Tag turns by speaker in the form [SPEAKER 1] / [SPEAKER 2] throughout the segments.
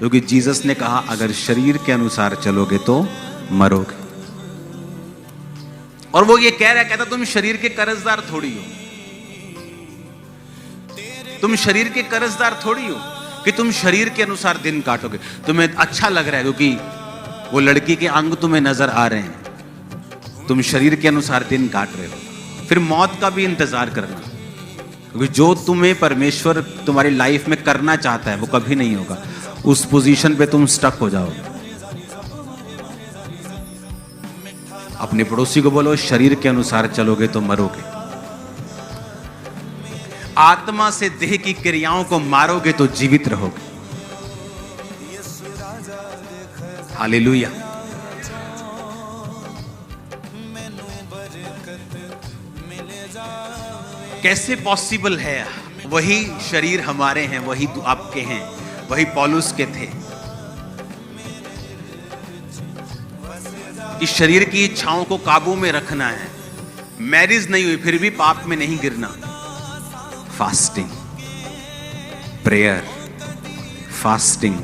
[SPEAKER 1] क्योंकि जीसस ने कहा अगर शरीर के अनुसार चलोगे तो मरोगे। और वो ये कह रहा है, कहता तुम शरीर के कर्जदार थोड़ी हो, तुम शरीर के कर्जदार थोड़ी हो कि तुम शरीर के अनुसार दिन काटोगे। तुम्हें अच्छा लग रहा है क्योंकि वो लड़की के अंग तुम्हें नजर आ रहे हैं, तुम शरीर के अनुसार दिन काट रहे हो, फिर मौत का भी इंतजार करना, क्योंकि जो तुम्हें परमेश्वर तुम्हारी लाइफ में करना चाहता है वो कभी नहीं होगा। उस पोजीशन पे तुम स्टक हो जाओगे। अपने पड़ोसी को बोलो शरीर के अनुसार चलोगे तो मरोगे, आत्मा से देह की क्रियाओं को मारोगे तो जीवित रहोगे। हालेलुया। कैसे पॉसिबल है? वही शरीर हमारे हैं, वही आपके हैं, वही पौलुस के थे। इस शरीर की इच्छाओं को काबू में रखना है। मैरिज नहीं हुई फिर भी पाप में नहीं गिरना। Fasting, prayer, fasting,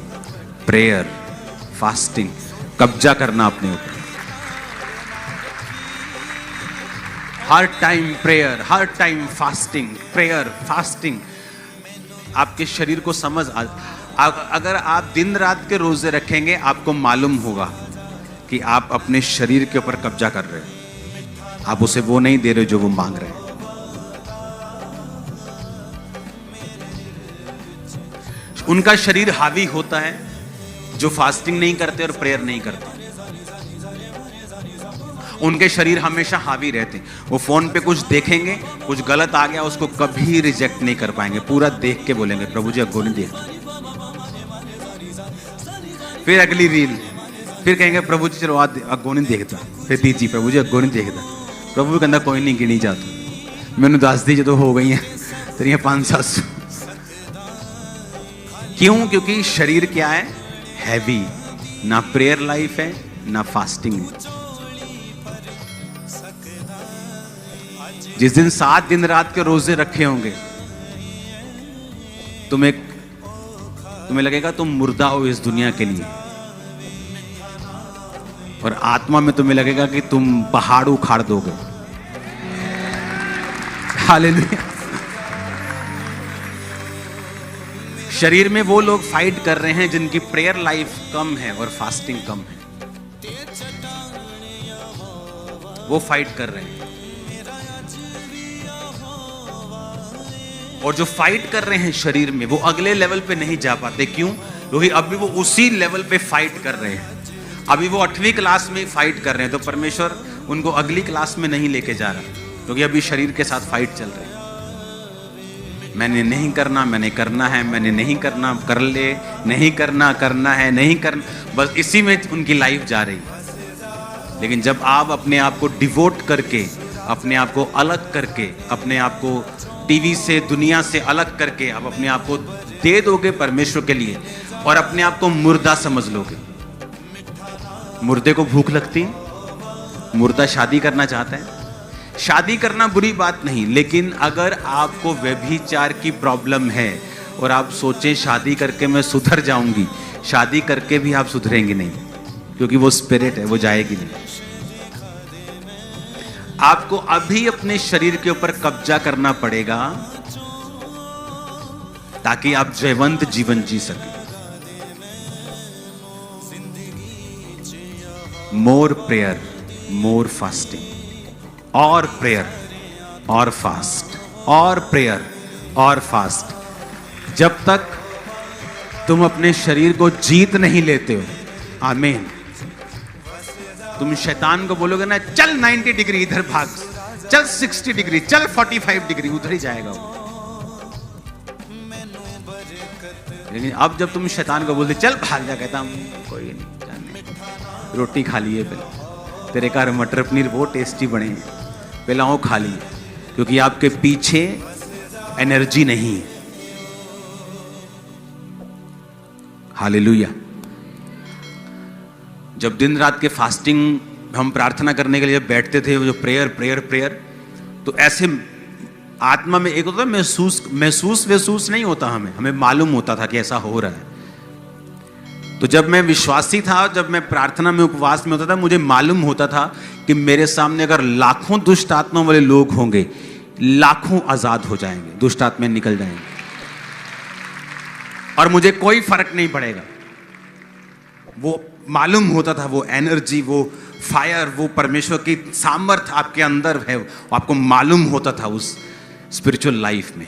[SPEAKER 1] prayer, fasting, कब्जा करना अपने ऊपर। हर टाइम प्रेयर, हर टाइम फास्टिंग, प्रेयर, फास्टिंग। आपके शरीर को समझ अगर आप दिन रात के रोजे रखेंगे आपको मालूम होगा कि आप अपने शरीर के ऊपर कब्जा कर रहे हैं। आप उसे वो नहीं दे रहे जो वो मांग रहे हैं। उनका शरीर हावी होता है जो फास्टिंग नहीं करते और प्रेयर नहीं करते। उनके शरीर हमेशा हावी रहते हैं। वो फोन पे कुछ देखेंगे, कुछ गलत आ गया उसको कभी रिजेक्ट नहीं कर पाएंगे, पूरा देख के बोलेंगे प्रभु जी अगो नहीं देखता। फिर अगली रील, फिर कहेंगे प्रभु जी चलो आज अगो नहीं देखता। फिर तीजी प्रभु जी अगो नहीं देखता। प्रभु कहता कोई नहीं गिनी जाता, मैंने 10 दी जो हो गई है तेरिया 500-700। क्यों? क्योंकि शरीर क्या है? हैवी। ना प्रेयर लाइफ है ना फास्टिंग है। जिस दिन 7 दिन रात के रोजे रखे होंगे तुम्हें लगेगा तुम मुर्दा हो इस दुनिया के लिए, और आत्मा में तुम्हें लगेगा कि तुम पहाड़ उखाड़ दोगे। हालेलुया। शरीर में वो लोग फाइट कर रहे हैं जिनकी प्रेयर लाइफ कम है और फास्टिंग कम है, वो फाइट कर रहे हैं। और जो फाइट कर रहे हैं शरीर में वो अगले लेवल पे नहीं जा पाते। क्यों? क्योंकि अभी वो उसी लेवल पे फाइट कर रहे हैं। अभी वो 8वीं क्लास में फाइट कर रहे हैं, तो परमेश्वर उनको अगली क्लास में नहीं लेके जा रहा, क्योंकि अभी शरीर के साथ फाइट चल रही है। मैंने नहीं करना, मैंने करना है, मैंने नहीं करना, कर ले, नहीं करना, करना है, नहीं करना, बस इसी में उनकी लाइफ जा रही है। लेकिन जब आप अपने आप को डिवोट करके, अपने आप को अलग करके, अपने आप को टीवी से, दुनिया से अलग करके आप अपने आप को दे दोगे परमेश्वर के लिए और अपने आप को मुर्दा समझ लोगे। मुर्दे को भूख लगती है, मुर्दा शादी करना चाहता है। शादी करना बुरी बात नहीं, लेकिन अगर आपको व्यभिचार की प्रॉब्लम है और आप सोचें शादी करके मैं सुधर जाऊंगी, शादी करके भी आप सुधरेंगे नहीं, क्योंकि वो स्पिरिट है, वो जाएगी नहीं। आपको अभी अपने शरीर के ऊपर कब्जा करना पड़ेगा ताकि आप जयवंत जीवन जी सके। मोर प्रेयर, मोर फास्टिंग, और प्रेयर और फास्ट, और प्रेयर और फास्ट। जब तक तुम अपने शरीर को जीत नहीं लेते हो, आमीन। तुम शैतान को बोलोगे ना चल 90 डिग्री इधर भाग, चल 60 डिग्री, चल 45 डिग्री, उधर ही जाएगा वो। लेकिन अब जब तुम शैतान को बोलते चल भाग जा, कहता हूं कोई नहीं, जाने रोटी खा लिए पहले, तेरे घर मटर पनीर बहुत टेस्टी बने हैं, पहला वो खा लिए, क्योंकि आपके पीछे एनर्जी नहीं है। हालेलुया। जब दिन रात के फास्टिंग हम प्रार्थना करने के लिए जब बैठते थे, वो जो प्रेयर प्रेयर प्रेयर, तो ऐसे आत्मा में एक होता है महसूस नहीं होता, हमें मालूम होता था कि ऐसा हो रहा है। तो जब मैं विश्वासी था, जब मैं प्रार्थना में उपवास में होता था, मुझे मालूम होता था कि मेरे सामने अगर लाखों दुष्ट आत्माओं वाले लोग होंगे, लाखों आजाद हो जाएंगे, दुष्ट आत्माएं निकल जाएंगे और मुझे कोई फर्क नहीं पड़ेगा। वो मालूम होता था, वो एनर्जी, वो फायर, वो परमेश्वर की सामर्थ आपके अंदर है, वो आपको मालूम होता था उस स्पिरिचुअल लाइफ में।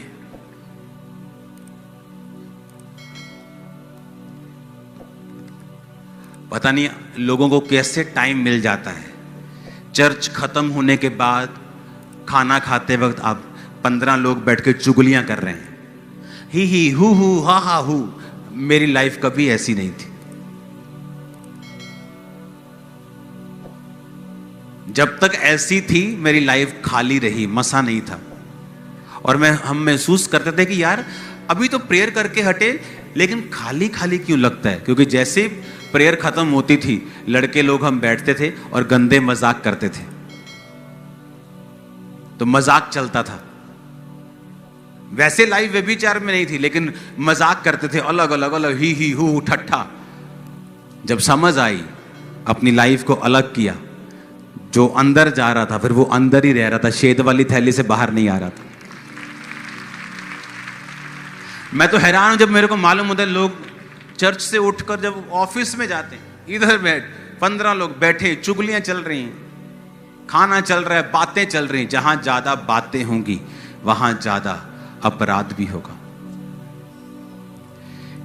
[SPEAKER 1] पता नहीं लोगों को कैसे टाइम मिल जाता है। चर्च खत्म होने के बाद खाना खाते वक्त आप 15 लोग बैठ के चुगलियां कर रहे हैं, ही हु हा हा हु। मेरी लाइफ कभी ऐसी नहीं थी। जब तक ऐसी थी मेरी लाइफ खाली रही, मसा नहीं था। और हम महसूस करते थे कि यार अभी तो प्रेयर करके हटे, लेकिन खाली खाली क्यों लगता है? क्योंकि जैसे प्रेयर खत्म होती थी, लड़के लोग हम बैठते थे और गंदे मजाक करते थे। तो मजाक चलता था। वैसे लाइफ व्यभिचार में नहीं थी, लेकिन मजाक करते थे, अलग अलग अलग, ही हु ठट्ठा। जब समझ आई, अपनी लाइफ को अलग किया, जो अंदर जा रहा था फिर वो अंदर ही रह रहा था, शेद वाली थैली से बाहर नहीं आ रहा था। मैं तो हैरान हूं जब मेरे को मालूम होता है लोग चर्च से उठकर जब ऑफिस में जाते हैं, इधर बैठ 15 लोग बैठे, चुगलियां चल रही हैं, खाना चल रहा है, बातें चल रही हैं। जहां ज्यादा बातें होंगी वहां ज्यादा अपराध भी होगा।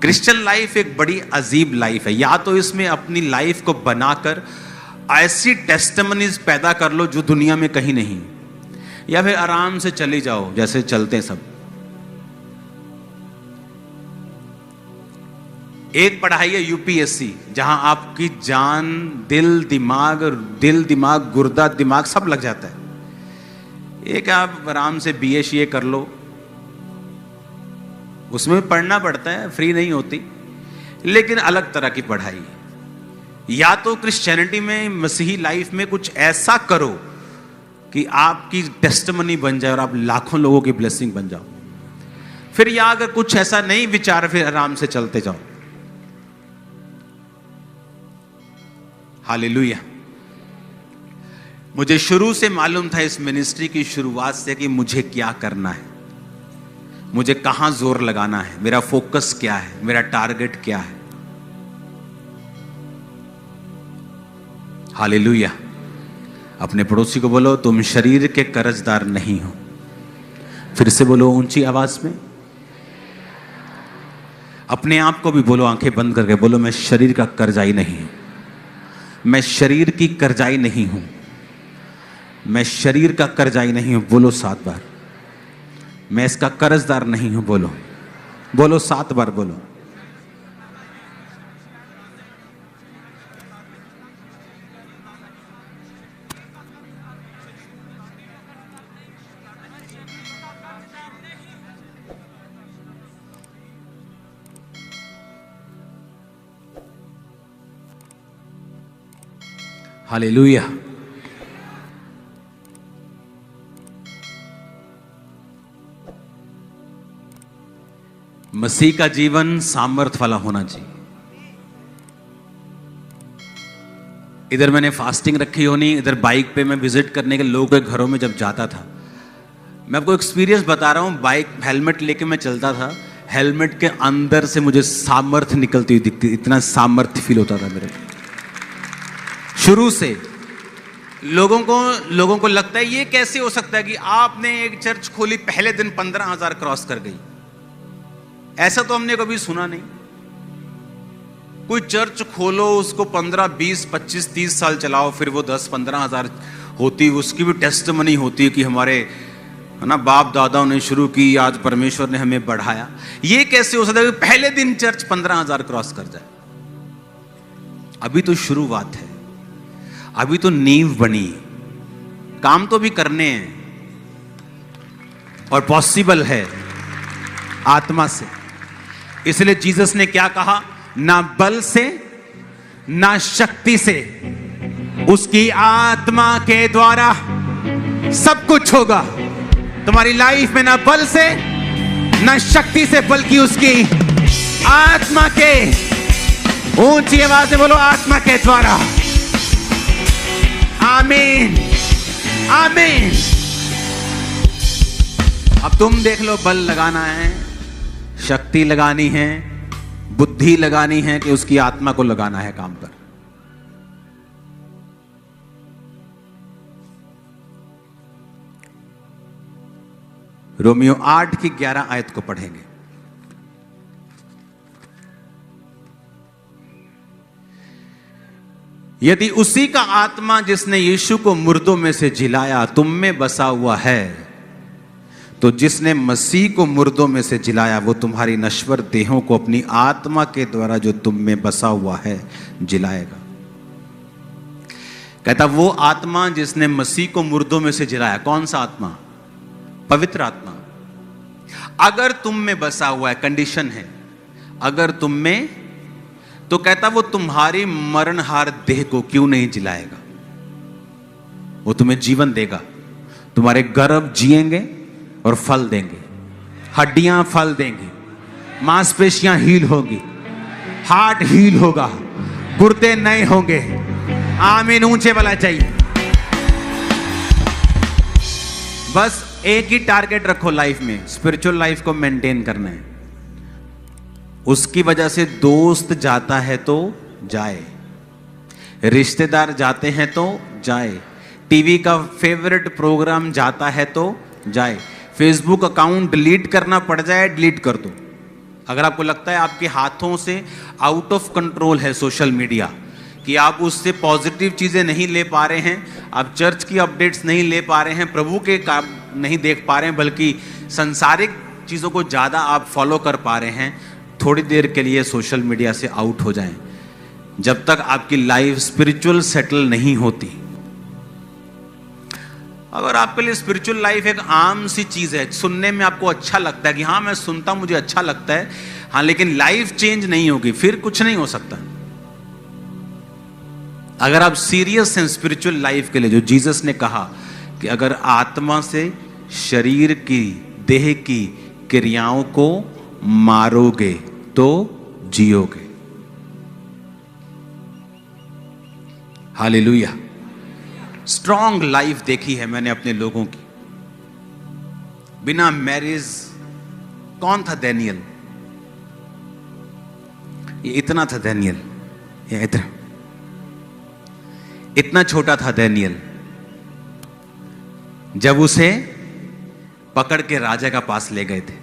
[SPEAKER 1] क्रिश्चियन लाइफ एक बड़ी अजीब लाइफ है। या तो इसमें अपनी लाइफ को बनाकर ऐसी टेस्टिमनीज पैदा कर लो जो दुनिया में कहीं नहीं, या फिर आराम से चले जाओ जैसे चलते हैं सब। एक पढ़ाई है यूपीएससी, जहां आपकी जान, दिल दिमाग, गुर्दा दिमाग सब लग जाता है। एक आप आराम से बीए कर लो, उसमें पढ़ना पड़ता है, फ्री नहीं होती, लेकिन अलग तरह की पढ़ाई है। या तो क्रिश्चियनिटी में, मसीही लाइफ में कुछ ऐसा करो कि आपकी टेस्टिमनी बन जाए और आप लाखों लोगों की ब्लेसिंग बन जाओ। फिर या अगर कुछ ऐसा नहीं विचार, फिर आराम से चलते जाओ। हालेलुया। मुझे शुरू से मालूम था इस मिनिस्ट्री की शुरुआत से कि मुझे क्या करना है, मुझे कहां जोर लगाना है, मेरा फोकस क्या है, मेरा टारगेट क्या है। हालेलुया। अपने पड़ोसी को बोलो, तुम शरीर के कर्जदार नहीं हो। फिर से बोलो ऊंची आवाज में। अपने आप को भी बोलो, आंखें बंद करके बोलो, मैं शरीर का कर्जाई नहीं हूं, मैं शरीर की कर्जाई नहीं हूं, मैं शरीर का कर्जाई नहीं हूं। बोलो 7 बार। मैं इसका कर्जदार नहीं हूं। बोलो बोलो 7 बार बोलो। हालेलुया। मसीह का जीवन सामर्थ वाला होना चाहिए। इधर मैंने फास्टिंग रखी होनी, इधर बाइक पे मैं विजिट करने के लोगों के घरों में जब जाता था, मैं आपको एक्सपीरियंस बता रहा हूं। बाइक हेलमेट लेके मैं चलता था, हेलमेट के अंदर से मुझे सामर्थ निकलती हुई दिखती, इतना सामर्थ फील होता था मेरे को। शुरू से लोगों को लगता है ये कैसे हो सकता है कि आपने एक चर्च खोली, पहले दिन 15,000 क्रॉस कर गई। ऐसा तो हमने कभी सुना नहीं। कोई चर्च खोलो, उसको 15, 20, 25, 30 साल चलाओ, फिर वो 10-15,000 होती, उसकी भी टेस्टिमनी होती है कि हमारे है ना बाप दादाओं ने शुरू की, आज परमेश्वर ने हमें बढ़ाया। ये कैसे हो सकता है कि पहले दिन चर्च 15,000 क्रॉस कर जाए? अभी तो शुरुआत है, अभी तो नींव बनी, काम तो भी करने हैं और पॉसिबल है आत्मा से। इसलिए जीसस ने क्या कहा? ना बल से ना शक्ति से, उसकी आत्मा के द्वारा सब कुछ होगा तुम्हारी लाइफ में। ना बल से ना शक्ति से, बल्कि उसकी आत्मा के ऊंची आवाज से बोलो, आत्मा के द्वारा। आमीन, आमीन। अब तुम देख लो, बल लगाना है, शक्ति लगानी है, बुद्धि लगानी है कि उसकी आत्मा को लगाना है काम पर। रोमियो 8 की 11 आयत को पढ़ेंगे। यदि उसी का आत्मा जिसने यीशु को मुर्दों में से जिलाया तुम में बसा हुआ है, तो जिसने मसीह को मुर्दों में से जिलाया वो तुम्हारी नश्वर देहों को अपनी आत्मा के द्वारा जो तुम में बसा हुआ है जिलाएगा। कहता वो आत्मा जिसने मसीह को मुर्दों में से जिलाया, कौन सा आत्मा? पवित्र आत्मा। अगर तुम में बसा हुआ है, कंडीशन है, अगर तुम में, तो कहता वो तुम्हारी मरणहार देह को क्यों नहीं जिलाएगा? वो तुम्हें जीवन देगा, तुम्हारे गर्भ जिएंगे और फल देंगे, हड्डियां फल देंगी, मांसपेशियां हील होगी, हार्ट हील होगा, गुर्दे नए होंगे। आमीन, ऊंचे वाला चाहिए। बस एक ही टारगेट रखो लाइफ में, स्पिरिचुअल लाइफ को मेंटेन करना है। उसकी वजह से दोस्त जाता है तो जाए, रिश्तेदार जाते हैं तो जाए, टीवी का फेवरेट प्रोग्राम जाता है तो जाए, फेसबुक अकाउंट डिलीट करना पड़ जाए डिलीट कर दो। अगर आपको लगता है आपके हाथों से आउट ऑफ कंट्रोल है सोशल मीडिया, कि आप उससे पॉजिटिव चीज़ें नहीं ले पा रहे हैं, आप चर्च की अपडेट्स नहीं ले पा रहे हैं, प्रभु के काम नहीं देख पा रहे हैं, बल्कि संसारिक चीज़ों को ज़्यादा आप फॉलो कर पा रहे हैं, थोड़ी देर के लिए सोशल मीडिया से आउट हो जाएं। जब तक आपकी लाइफ स्पिरिचुअल सेटल नहीं होती। अगर आपके लिए स्पिरिचुअल लाइफ एक आम सी चीज़ है, सुनने में आपको अच्छा लगता है कि हाँ मैं सुनता, मुझे अच्छा लगता है, हाँ, लेकिन लाइफ चेंज नहीं होगी, फिर कुछ नहीं हो सकता। अगर आप सीरियस हैं स्पिरिचुअल लाइफ के लिए, जो जीसस ने कहा कि अगर आत्मा से शरीर की, देह की क्रियाओं को मारोगे तो जियोगे। हालेलुया। स्ट्रॉन्ग लाइफ देखी है मैंने अपने लोगों की, बिना मैरिज। कौन था दानियल? ये इतना था दानियल, ये इतना छोटा था दानियल। जब उसे पकड़ के राजा का पास ले गए थे,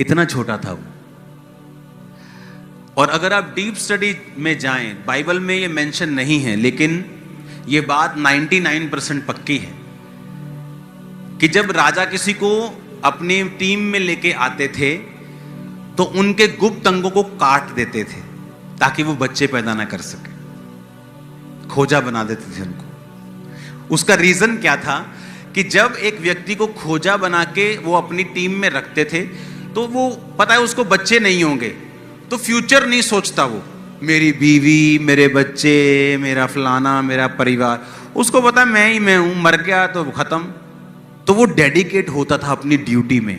[SPEAKER 1] इतना छोटा था वो। और अगर आप डीप स्टडी में जाएं, बाइबल में ये मेंशन नहीं है, लेकिन ये बात 99% पक्की है कि जब राजा किसी को अपनी टीम में लेके आते थे तो उनके गुप्त अंगों को काट देते थे ताकि वो बच्चे पैदा ना कर सके, खोजा बना देते थे उनको। उसका रीजन क्या था कि जब एक व्यक्ति को खोजा बना के वो अपनी टीम में रखते थे तो वो पता है उसको बच्चे नहीं होंगे, तो फ्यूचर नहीं सोचता वो, मेरी बीवी, मेरे बच्चे, मेरा फलाना, मेरा परिवार, उसको पता मैं ही मैं हूं, मर गया तो खत्म। तो वो डेडिकेट होता था अपनी ड्यूटी में।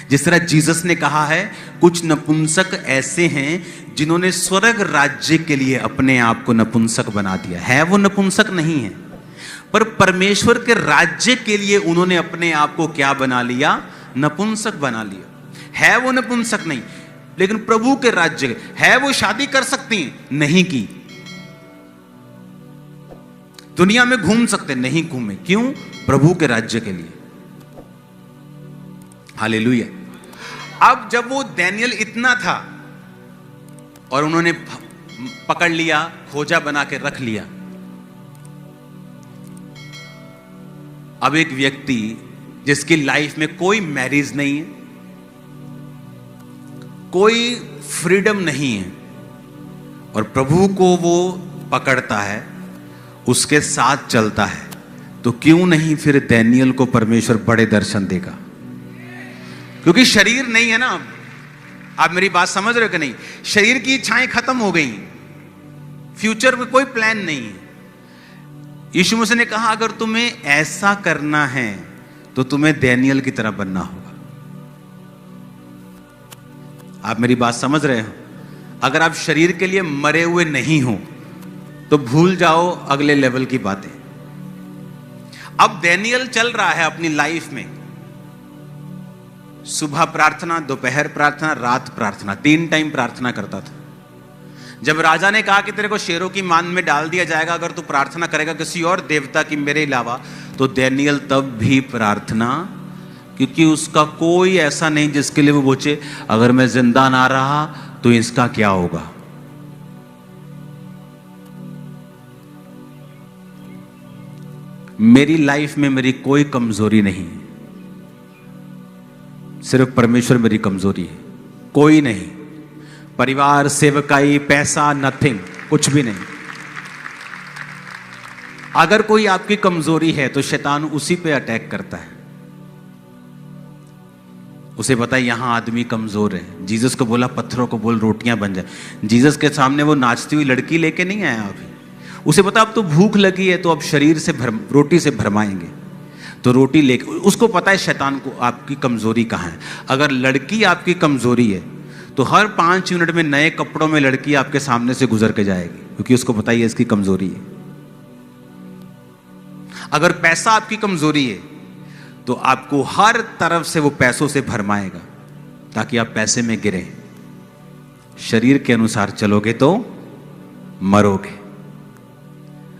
[SPEAKER 1] जिस तरह जीसस ने कहा है, कुछ नपुंसक ऐसे हैं जिन्होंने स्वर्ग राज्य के लिए अपने आप को नपुंसक बना दिया है। वो नपुंसक नहीं है, पर परमेश्वर के राज्य के लिए उन्होंने अपने आप को क्या बना लिया? नपुंसक बना लिया। है वो नपुंसक नहीं, लेकिन प्रभु के राज्य है। वो शादी कर सकती हैं, नहीं की। दुनिया में घूम सकते, नहीं घूमे। क्यों? प्रभु के राज्य के लिए। हालेलुया। अब जब वो दानियल इतना था और उन्होंने पकड़ लिया, खोजा बना के रख लिया, अब एक व्यक्ति जिसकी लाइफ में कोई मैरिज नहीं है, कोई फ्रीडम नहीं है, और प्रभु को वो पकड़ता है, उसके साथ चलता है, तो क्यों नहीं फिर दानियल को परमेश्वर बड़े दर्शन देगा? क्योंकि शरीर नहीं है ना। आप मेरी बात समझ रहे हो कि नहीं? शरीर की इच्छाएं खत्म हो गई, फ्यूचर में कोई प्लान नहीं है। यीशु मसीह ने कहा अगर तुम्हें ऐसा करना है तो तुम्हें दानियल की तरह बनना होगा। आप मेरी बात समझ रहे हो? अगर आप शरीर के लिए मरे हुए नहीं हो तो भूल जाओ अगले लेवल की बातें। अब डैनियल चल रहा है अपनी लाइफ में, सुबह प्रार्थना, दोपहर प्रार्थना, रात प्रार्थना, 3 टाइम प्रार्थना करता था। जब राजा ने कहा कि तेरे को शेरों की मान में डाल दिया जाएगा अगर तू प्रार्थना करेगा किसी और देवता की मेरे अलावा, तो डैनियल तब भी प्रार्थना, क्योंकि उसका कोई ऐसा नहीं जिसके लिए वो पूछे अगर मैं जिंदा ना रहा तो इसका क्या होगा। मेरी लाइफ में मेरी कोई कमजोरी नहीं, सिर्फ परमेश्वर मेरी कमजोरी है, कोई नहीं। परिवार, सेवकाई, पैसा, नथिंग, कुछ भी नहीं। अगर कोई आपकी कमजोरी है तो शैतान उसी पे अटैक करता है। उसे पता है यहां आदमी कमजोर है। जीसस को बोला पत्थरों को बोल रोटियां बन जाए। जीसस के सामने वो नाचती हुई लड़की लेके नहीं आया अभी। उसे पता अब तो भूख लगी है तो अब शरीर से रोटी से भरमाएंगे, तो रोटी लेके, उसको पता है शैतान को आपकी कमजोरी कहां है। अगर लड़की आपकी कमजोरी है तो हर 5 मिनट में नए कपड़ों में लड़की आपके सामने से गुजर के जाएगी, क्योंकि उसको पता ही है इसकी कमजोरी है। अगर पैसा आपकी कमजोरी है तो आपको हर तरफ से वो पैसों से भरमाएगा ताकि आप पैसे में गिरे। शरीर के अनुसार चलोगे तो मरोगे।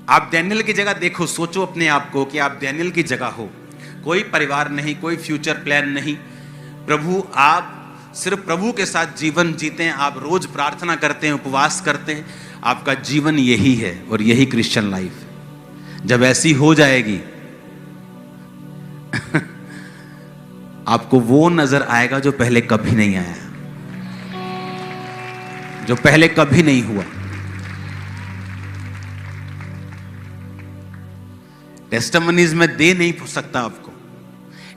[SPEAKER 1] आप डैनियल की जगह देखो, सोचो अपने आप को कि आप डैनियल की जगह हो। कोई परिवार नहीं, कोई फ्यूचर प्लान नहीं। प्रभु, आप सिर्फ प्रभु के साथ जीवन जीते हैं। आप रोज प्रार्थना करते हैं, उपवास करते हैं। आपका जीवन यही है और यही क्रिश्चियन लाइफ है। जब ऐसी हो जाएगी आपको वो नजर आएगा जो पहले कभी नहीं आया, जो पहले कभी नहीं हुआ। टेस्टिमनीज में दे नहीं सकता आपको,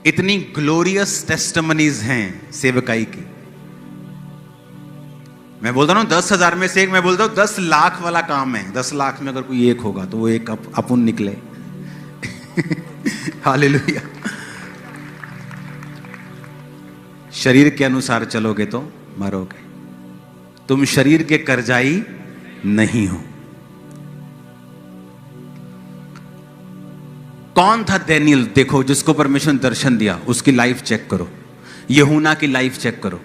[SPEAKER 1] इतनी ग्लोरियस टेस्टिमनीज हैं सेवकाई की। मैं बोलता हूं 10,000 में से एक, मैं बोलता हूं 10 लाख वाला काम है। 10 लाख में अगर कोई एक होगा तो वो एक अपन निकले। हालेलुया। शरीर के अनुसार चलोगे तो मरोगे। तुम शरीर के कर्जाई नहीं हो। कौन था डैनियल? देखो, जिसको परमेश्वर ने दर्शन दिया उसकी लाइफ चेक करो, यूहन्ना की लाइफ चेक करो,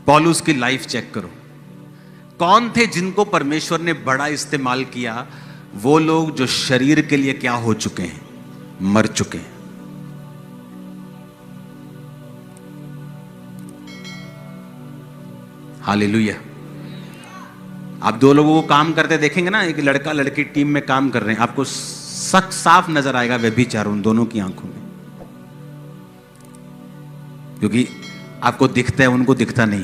[SPEAKER 1] पौलुस की लाइफ चेक करो। कौन थे जिनको परमेश्वर ने बड़ा इस्तेमाल किया? वो लोग जो शरीर के लिए क्या हो चुके हैं, मर चुके हैं। हालेलुया। आप 2 लोगों को काम करते देखेंगे ना, एक लड़का लड़की टीम में काम कर रहे हैं, आपको साफ नजर आएगा व्यभिचार उन दोनों की आंखों में, क्योंकि आपको दिखता है, उनको दिखता नहीं।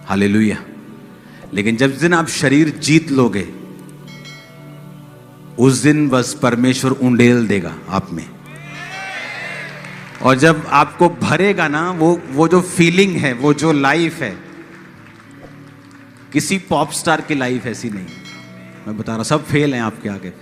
[SPEAKER 1] हालेलुया। लेकिन जब दिन आप शरीर जीत लोगे उस दिन बस परमेश्वर उंडेल देगा आप में। और जब आपको भरेगा ना वो जो फीलिंग है, वो जो लाइफ है, किसी पॉप स्टार की लाइफ ऐसी नहीं। मैं बता रहा, सब फेल हैं आपके आगे।